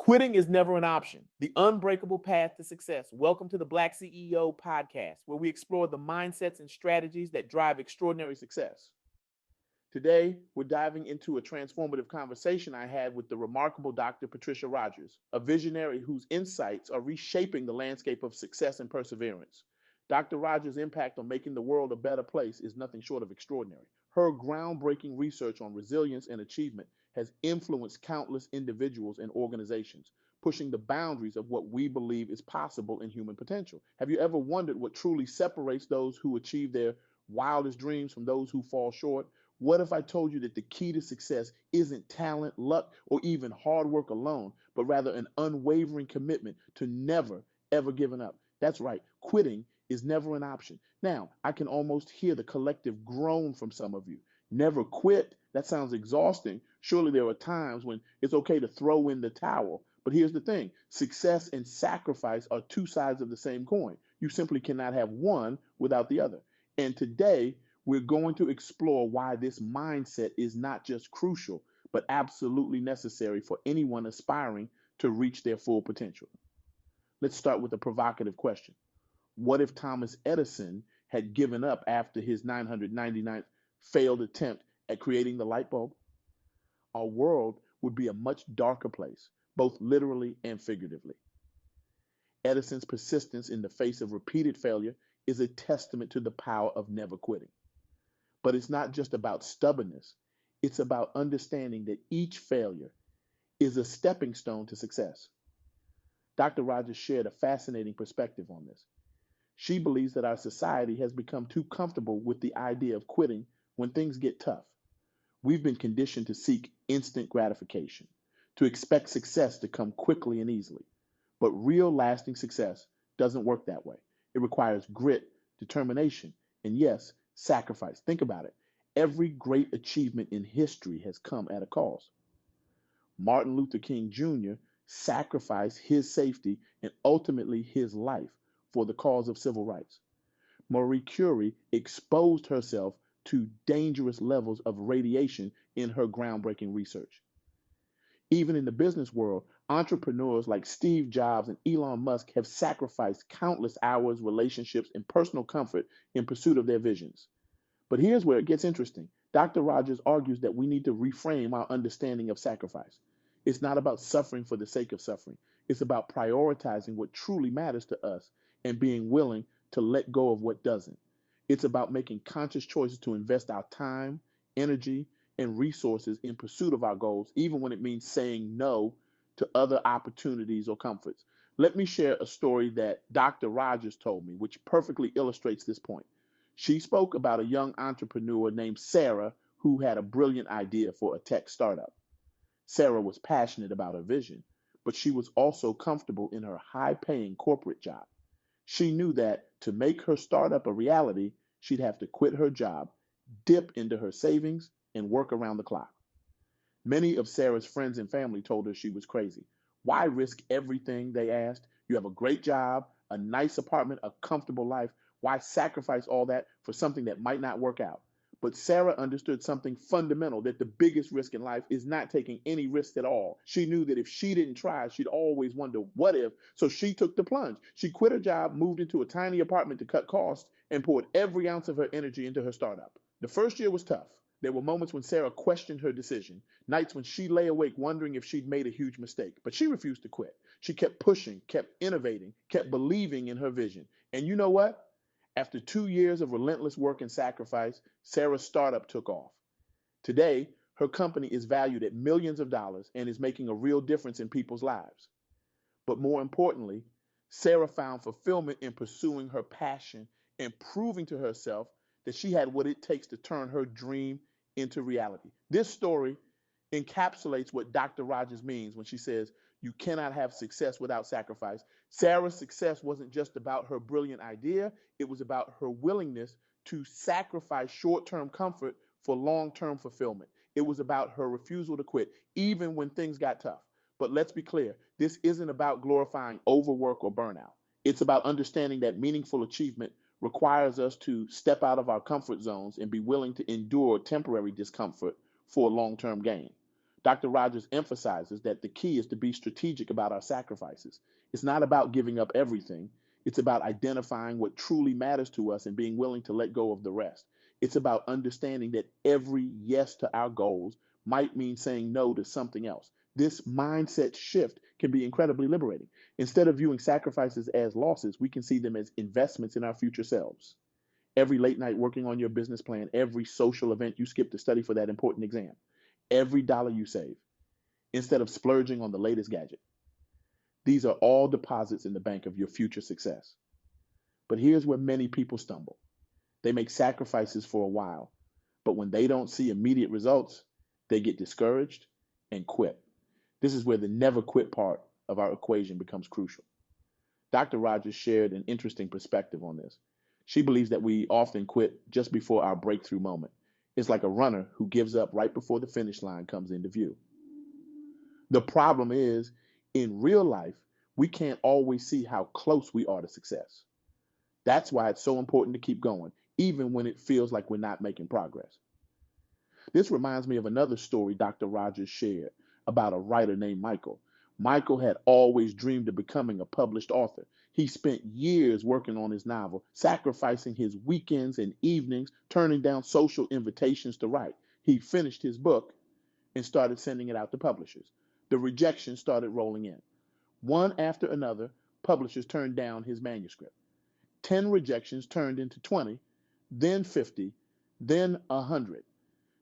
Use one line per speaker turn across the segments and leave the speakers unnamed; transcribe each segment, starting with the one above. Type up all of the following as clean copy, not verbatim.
Quitting is never an option. The unbreakable path to success. Welcome to the Black CEO Podcast, where we explore the mindsets and strategies that drive extraordinary success. Today, we're diving into a transformative conversation I had with the remarkable Dr. Patricia Rogers, a visionary whose insights are reshaping the landscape of success and perseverance. Dr. Rogers' impact on making the world a better place is nothing short of extraordinary. Her groundbreaking research on resilience and achievement has influenced countless individuals and organizations, pushing the boundaries of what we believe is possible in human potential. Have you ever wondered what truly separates those who achieve their wildest dreams from those who fall short? What if I told you that the key to success isn't talent, luck, or even hard work alone, but rather an unwavering commitment to never, ever giving up? That's right, quitting is never an option. Now, I can almost hear the collective groan from some of you. Never quit? That sounds exhausting. Surely there are times when it's okay to throw in the towel. But here's the thing, success and sacrifice are two sides of the same coin. You simply cannot have one without the other. And today, we're going to explore why this mindset is not just crucial, but absolutely necessary for anyone aspiring to reach their full potential. Let's start with a provocative question. What if Thomas Edison had given up after his 999th failed attempt at creating the light bulb? Our world would be a much darker place, both literally and figuratively. Edison's persistence in the face of repeated failure is a testament to the power of never quitting. But it's not just about stubbornness. It's about understanding that each failure is a stepping stone to success. Dr. Rogers shared a fascinating perspective on this. She believes that our society has become too comfortable with the idea of quitting when things get tough. We've been conditioned to seek instant gratification, to expect success to come quickly and easily. But real lasting success doesn't work that way. It requires grit, determination, and yes, sacrifice. Think about it. Every great achievement in history has come at a cost. Martin Luther King Jr. sacrificed his safety and ultimately his life for the cause of civil rights. Marie Curie exposed herself to dangerous levels of radiation in her groundbreaking research. Even in the business world, entrepreneurs like Steve Jobs and Elon Musk have sacrificed countless hours, relationships, and personal comfort in pursuit of their visions. But here's where it gets interesting. Dr. Rogers argues that we need to reframe our understanding of sacrifice. It's not about suffering for the sake of suffering. It's about prioritizing what truly matters to us and being willing to let go of what doesn't. It's about making conscious choices to invest our time, energy, and resources in pursuit of our goals, even when it means saying no to other opportunities or comforts. Let me share a story that Dr. Rogers told me, which perfectly illustrates this point. She spoke about a young entrepreneur named Sarah who had a brilliant idea for a tech startup. Sarah was passionate about her vision, but she was also comfortable in her high-paying corporate job. She knew that to make her startup a reality, she'd have to quit her job, dip into her savings, and work around the clock. Many of Sarah's friends and family told her she was crazy. Why risk everything, they asked. You have a great job, a nice apartment, a comfortable life. Why sacrifice all that for something that might not work out? But Sarah understood something fundamental, that the biggest risk in life is not taking any risk at all. She knew that if she didn't try, she'd always wonder, what if? So she took the plunge. She quit her job, moved into a tiny apartment to cut costs, and poured every ounce of her energy into her startup. The first year was tough. There were moments when Sarah questioned her decision, nights when she lay awake wondering if she'd made a huge mistake. But she refused to quit. She kept pushing, kept innovating, kept believing in her vision. And you know what? After 2 years of relentless work and sacrifice, Sarah's startup took off. Today, her company is valued at millions of dollars and is making a real difference in people's lives. But more importantly, Sarah found fulfillment in pursuing her passion and proving to herself that she had what it takes to turn her dream into reality. This story encapsulates what Dr. Rogers means when she says, you cannot have success without sacrifice. Sarah's success wasn't just about her brilliant idea. It was about her willingness to sacrifice short-term comfort for long-term fulfillment. It was about her refusal to quit, even when things got tough. But let's be clear, this isn't about glorifying overwork or burnout. It's about understanding that meaningful achievement requires us to step out of our comfort zones and be willing to endure temporary discomfort for long-term gain. Dr. Rogers emphasizes that the key is to be strategic about our sacrifices. It's not about giving up everything. It's about identifying what truly matters to us and being willing to let go of the rest. It's about understanding that every yes to our goals might mean saying no to something else. This mindset shift can be incredibly liberating. Instead of viewing sacrifices as losses, we can see them as investments in our future selves. Every late night working on your business plan, every social event you skip to study for that important exam, every dollar you save, instead of splurging on the latest gadget. These are all deposits in the bank of your future success. But here's where many people stumble. They make sacrifices for a while, but when they don't see immediate results, they get discouraged and quit. This is where the never quit part of our equation becomes crucial. Dr. Rogers shared an interesting perspective on this. She believes that we often quit just before our breakthrough moment. It's like a runner who gives up right before the finish line comes into view. The problem is, in real life, we can't always see how close we are to success. That's why it's so important to keep going, even when it feels like we're not making progress. This reminds me of another story Dr. Rogers shared about a writer named Michael. Michael had always dreamed of becoming a published author. He spent years working on his novel, sacrificing his weekends and evenings, turning down social invitations to write. He finished his book and started sending it out to publishers. The rejections started rolling in. One after another, publishers turned down his manuscript. 10 rejections turned into 20, then 50, then 100.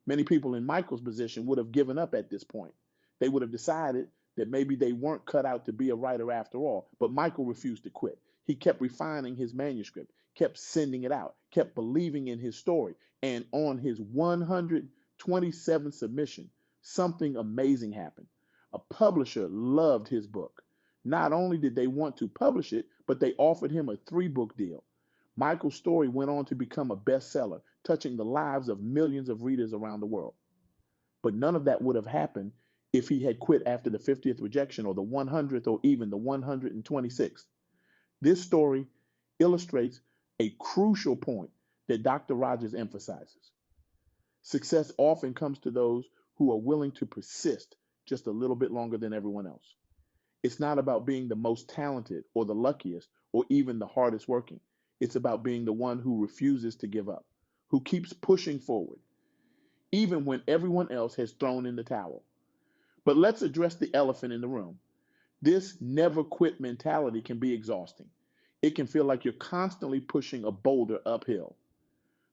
Many people in Michael's position would have given up at this point. They would have decided that maybe they weren't cut out to be a writer after all, but Michael refused to quit. He kept refining his manuscript, kept sending it out, kept believing in his story, and on his 127th submission, something amazing happened. A publisher loved his book. Not only did they want to publish it, but they offered him a 3-book deal. Michael's story went on to become a bestseller, touching the lives of millions of readers around the world. But none of that would have happened if he had quit after the 50th rejection or the 100th or even the 126th. This story illustrates a crucial point that Dr. Rogers emphasizes. Success often comes to those who are willing to persist just a little bit longer than everyone else. It's not about being the most talented or the luckiest or even the hardest working. It's about being the one who refuses to give up, who keeps pushing forward, even when everyone else has thrown in the towel. But let's address the elephant in the room. This never quit mentality can be exhausting. It can feel like you're constantly pushing a boulder uphill.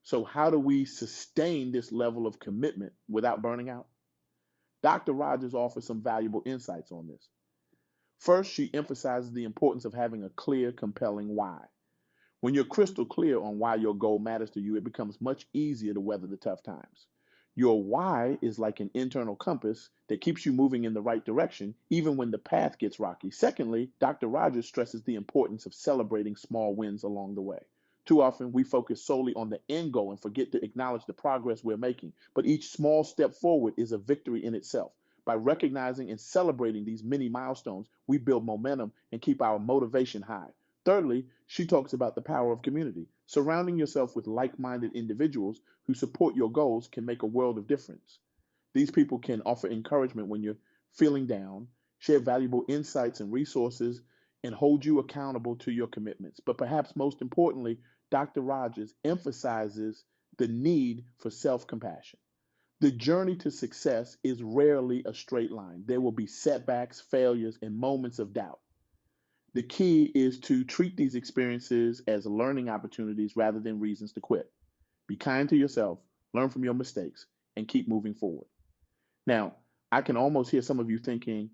So how do we sustain this level of commitment without burning out? Dr. Rogers offers some valuable insights on this. First, she emphasizes the importance of having a clear, compelling why. When you're crystal clear on why your goal matters to you, it becomes much easier to weather the tough times. Your why is like an internal compass that keeps you moving in the right direction, even when the path gets rocky. Secondly, Dr. Rogers stresses the importance of celebrating small wins along the way. Too often, we focus solely on the end goal and forget to acknowledge the progress we're making. But each small step forward is a victory in itself. By recognizing and celebrating these mini milestones, we build momentum and keep our motivation high. Thirdly, she talks about the power of community. Surrounding yourself with like-minded individuals who support your goals can make a world of difference. These people can offer encouragement when you're feeling down, share valuable insights and resources, and hold you accountable to your commitments. But perhaps most importantly, Dr. Rogers emphasizes the need for self-compassion. The journey to success is rarely a straight line. There will be setbacks, failures, and moments of doubt. The key is to treat these experiences as learning opportunities rather than reasons to quit. Be kind to yourself, learn from your mistakes, and keep moving forward. Now, I can almost hear some of you thinking,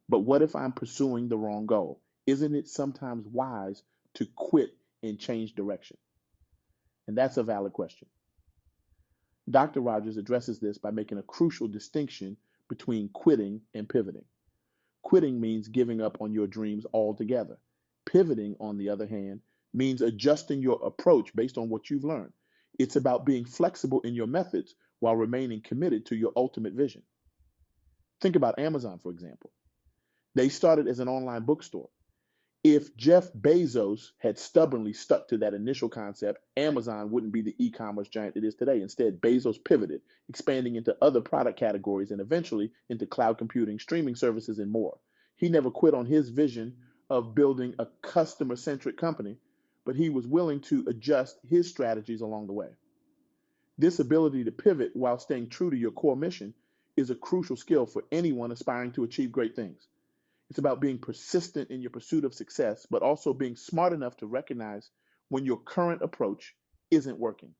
but what if I'm pursuing the wrong goal? Isn't it sometimes wise to quit and change direction? And that's a valid question. Dr. Rogers addresses this by making a crucial distinction between quitting and pivoting. Quitting means giving up on your dreams altogether. Pivoting, on the other hand, means adjusting your approach based on what you've learned. It's about being flexible in your methods while remaining committed to your ultimate vision. Think about Amazon, for example. They started as an online bookstore. If Jeff Bezos had stubbornly stuck to that initial concept, Amazon wouldn't be the e-commerce giant it is today. Instead, Bezos pivoted, expanding into other product categories and eventually into cloud computing, streaming services, and more. He never quit on his vision of building a customer-centric company, but he was willing to adjust his strategies along the way. This ability to pivot while staying true to your core mission is a crucial skill for anyone aspiring to achieve great things. It's about being persistent in your pursuit of success, but also being smart enough to recognize when your current approach isn't working.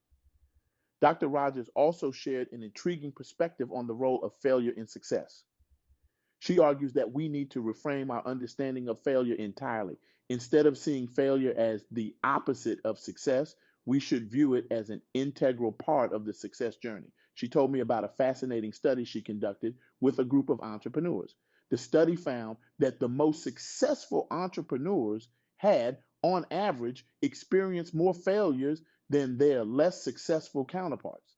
Dr. Rogers also shared an intriguing perspective on the role of failure in success. She argues that we need to reframe our understanding of failure entirely. Instead of seeing failure as the opposite of success, we should view it as an integral part of the success journey. She told me about a fascinating study she conducted with a group of entrepreneurs. The study found that the most successful entrepreneurs had, on average, experienced more failures than their less successful counterparts.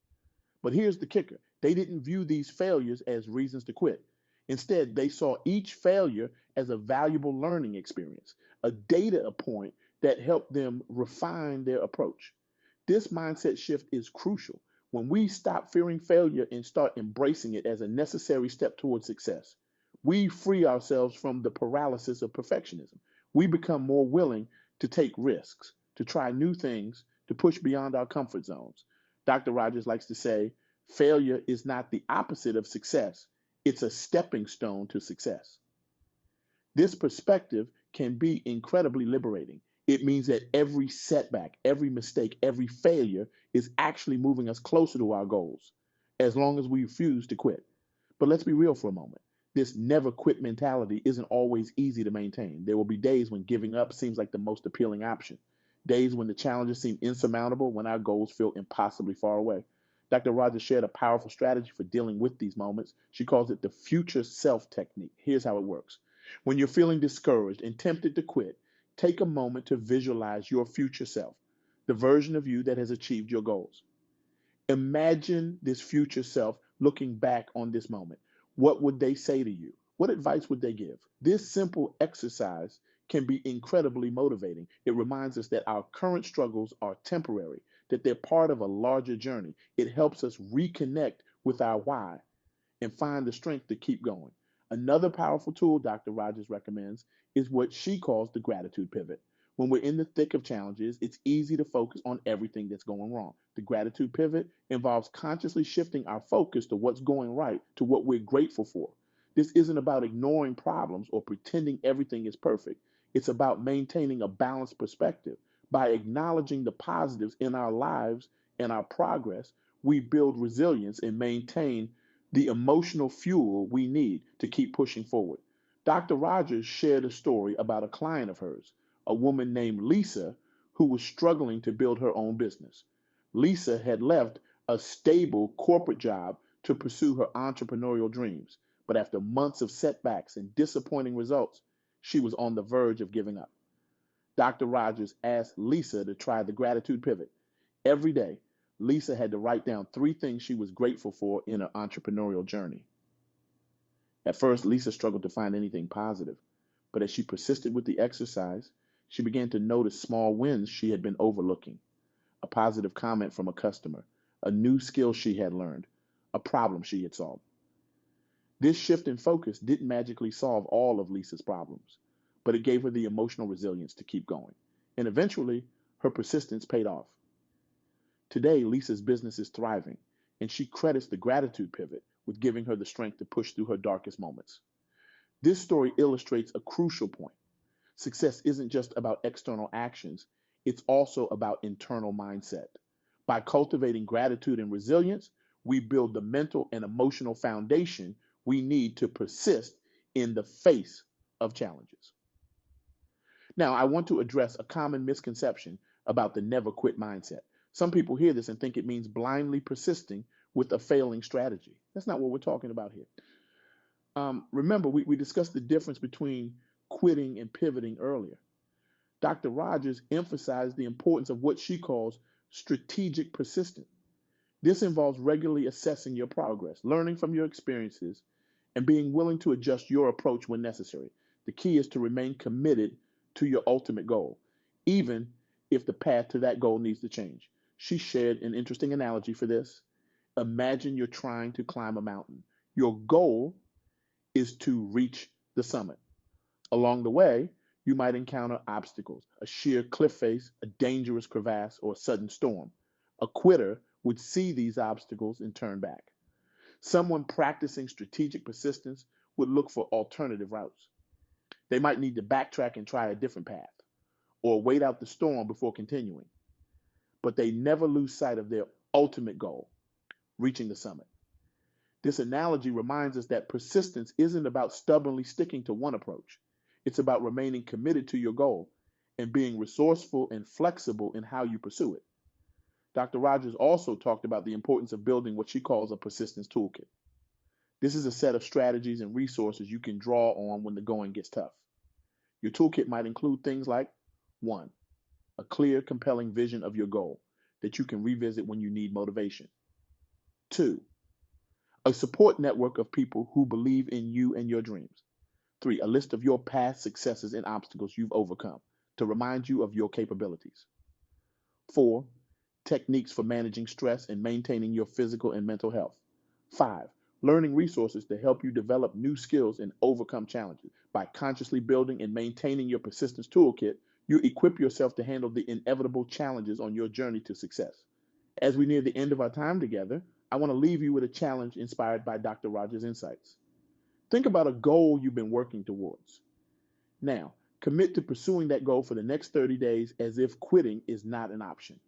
But here's the kicker. They didn't view these failures as reasons to quit. Instead, they saw each failure as a valuable learning experience, a data point that helped them refine their approach. This mindset shift is crucial. When we stop fearing failure and start embracing it as a necessary step towards success, we free ourselves from the paralysis of perfectionism. We become more willing to take risks, to try new things, to push beyond our comfort zones. Dr. Rogers likes to say, failure is not the opposite of success. It's a stepping stone to success. This perspective can be incredibly liberating. It means that every setback, every mistake, every failure is actually moving us closer to our goals, as long as we refuse to quit. But let's be real for a moment. This never quit mentality isn't always easy to maintain. There will be days when giving up seems like the most appealing option. Days when the challenges seem insurmountable, when our goals feel impossibly far away. Dr. Rogers shared a powerful strategy for dealing with these moments. She calls it the future self technique. Here's how it works. When you're feeling discouraged and tempted to quit, take a moment to visualize your future self, the version of you that has achieved your goals. Imagine this future self looking back on this moment. What would they say to you? What advice would they give? This simple exercise can be incredibly motivating. It reminds us that our current struggles are temporary, that they're part of a larger journey. It helps us reconnect with our why and find the strength to keep going. Another powerful tool Dr. Rogers recommends is what she calls the gratitude pivot. When we're in the thick of challenges, it's easy to focus on everything that's going wrong. The gratitude pivot involves consciously shifting our focus to what's going right, to what we're grateful for. This isn't about ignoring problems or pretending everything is perfect. It's about maintaining a balanced perspective. By acknowledging the positives in our lives and our progress, we build resilience and maintain the emotional fuel we need to keep pushing forward. Dr. Rogers shared a story about a client of hers, a woman named Lisa, who was struggling to build her own business. Lisa had left a stable corporate job to pursue her entrepreneurial dreams, but after months of setbacks and disappointing results, she was on the verge of giving up. Dr. Rogers asked Lisa to try the gratitude pivot. Every day, Lisa had to write down 3 things she was grateful for in her entrepreneurial journey. At first, Lisa struggled to find anything positive, but as she persisted with the exercise, she began to notice small wins she had been overlooking. A positive comment from a customer, a new skill she had learned, a problem she had solved. This shift in focus didn't magically solve all of Lisa's problems, but it gave her the emotional resilience to keep going. And eventually, her persistence paid off. Today, Lisa's business is thriving, and she credits the gratitude pivot with giving her the strength to push through her darkest moments. This story illustrates a crucial point. Success isn't just about external actions, it's also about internal mindset. By cultivating gratitude and resilience, we build the mental and emotional foundation we need to persist in the face of challenges. Now, I want to address a common misconception about the never quit mindset. Some people hear this and think it means blindly persisting with a failing strategy. That's not what we're talking about here. Remember, we discussed the difference between quitting and pivoting earlier. Dr. Rogers emphasized the importance of what she calls strategic persistence. This involves regularly assessing your progress, learning from your experiences, and being willing to adjust your approach when necessary. The key is to remain committed to your ultimate goal, even if the path to that goal needs to change. She shared an interesting analogy for this. Imagine you're trying to climb a mountain. Your goal is to reach the summit. Along the way, you might encounter obstacles, a sheer cliff face, a dangerous crevasse, or a sudden storm. A quitter would see these obstacles and turn back. Someone practicing strategic persistence would look for alternative routes. They might need to backtrack and try a different path, or wait out the storm before continuing. But they never lose sight of their ultimate goal, reaching the summit. This analogy reminds us that persistence isn't about stubbornly sticking to one approach. It's about remaining committed to your goal and being resourceful and flexible in how you pursue it. Dr. Rogers also talked about the importance of building what she calls a persistence toolkit. This is a set of strategies and resources you can draw on when the going gets tough. Your toolkit might include things like 1. A clear, compelling vision of your goal that you can revisit when you need motivation. 2. A support network of people who believe in you and your dreams. 3. A list of your past successes and obstacles you've overcome to remind you of your capabilities. 4. Techniques for managing stress and maintaining your physical and mental health. 5. Learning resources to help you develop new skills and overcome challenges. By consciously building and maintaining your persistence toolkit, you equip yourself to handle the inevitable challenges on your journey to success. As we near the end of our time together, I want to leave you with a challenge inspired by Dr. Rogers' insights. Think about a goal you've been working towards. Now, commit to pursuing that goal for the next 30 days as if quitting is not an option.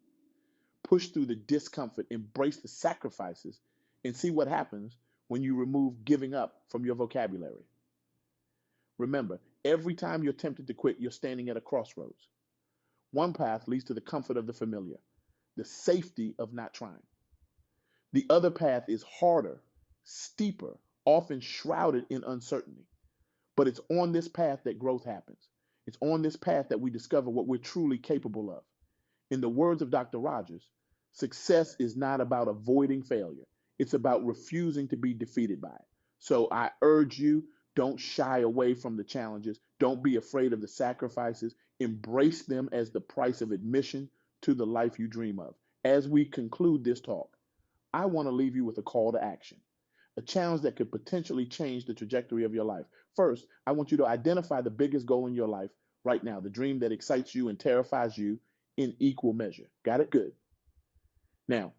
Push through the discomfort, embrace the sacrifices, and see what happens when you remove giving up from your vocabulary. Remember, every time you're tempted to quit, you're standing at a crossroads. One path leads to the comfort of the familiar, the safety of not trying. The other path is harder, steeper, often shrouded in uncertainty. But it's on this path that growth happens. It's on this path that we discover what we're truly capable of. In the words of Dr. Rogers, success is not about avoiding failure. It's about refusing to be defeated by it. So I urge you, don't shy away from the challenges. Don't be afraid of the sacrifices. Embrace them as the price of admission to the life you dream of. As we conclude this talk, I want to leave you with a call to action, a challenge that could potentially change the trajectory of your life. First, I want you to identify the biggest goal in your life right now, the dream that excites you and terrifies you in equal measure. Got it? Good. Now,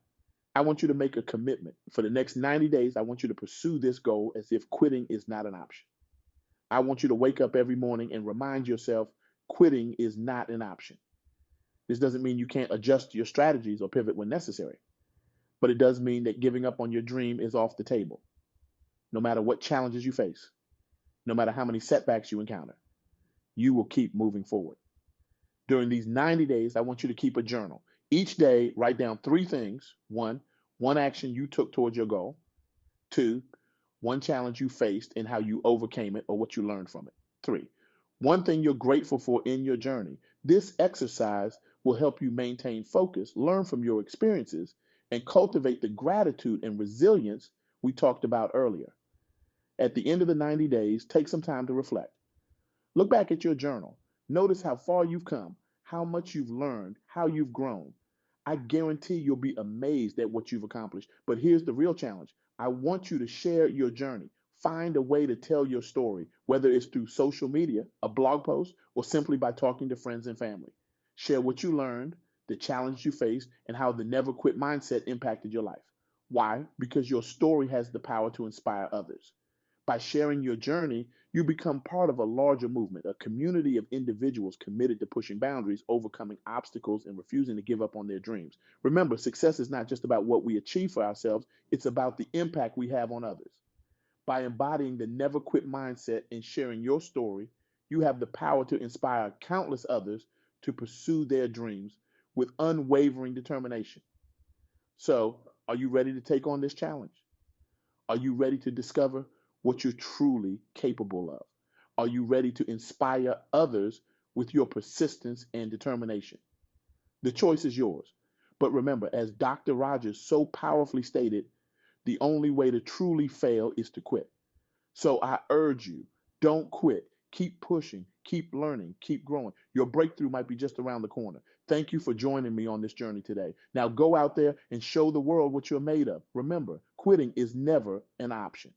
I want you to make a commitment. For the next 90 days, I want you to pursue this goal as if quitting is not an option. I want you to wake up every morning and remind yourself quitting is not an option. This doesn't mean you can't adjust your strategies or pivot when necessary, but it does mean that giving up on your dream is off the table. No matter what challenges you face, no matter how many setbacks you encounter, you will keep moving forward. During these 90 days, I want you to keep a journal. Each day, write down 3 things. 1, one action you took towards your goal. 2, one challenge you faced and how you overcame it or what you learned from it. 3, one thing you're grateful for in your journey. This exercise will help you maintain focus, learn from your experiences, and cultivate the gratitude and resilience we talked about earlier. At the end of the 90 days, take some time to reflect. Look back at your journal. Notice how far you've come, how much you've learned, how you've grown. I guarantee you'll be amazed at what you've accomplished. But here's the real challenge. I want you to share your journey. Find a way to tell your story, whether it's through social media, a blog post, or simply by talking to friends and family. Share what you learned, the challenge you faced, and how the never quit mindset impacted your life. Why? Because your story has the power to inspire others. By sharing your journey, you become part of a larger movement, a community of individuals committed to pushing boundaries, overcoming obstacles, and refusing to give up on their dreams. Remember, success is not just about what we achieve for ourselves, it's about the impact we have on others. By embodying the never quit mindset and sharing your story, you have the power to inspire countless others to pursue their dreams with unwavering determination. So, are you ready to take on this challenge? Are you ready to discover what you're truly capable of? Are you ready to inspire others with your persistence and determination? The choice is yours. But remember, as Dr. Rogers so powerfully stated, the only way to truly fail is to quit. So I urge you, don't quit. Keep pushing, keep learning, keep growing. Your breakthrough might be just around the corner. Thank you for joining me on this journey today. Now go out there and show the world what you're made of. Remember, quitting is never an option.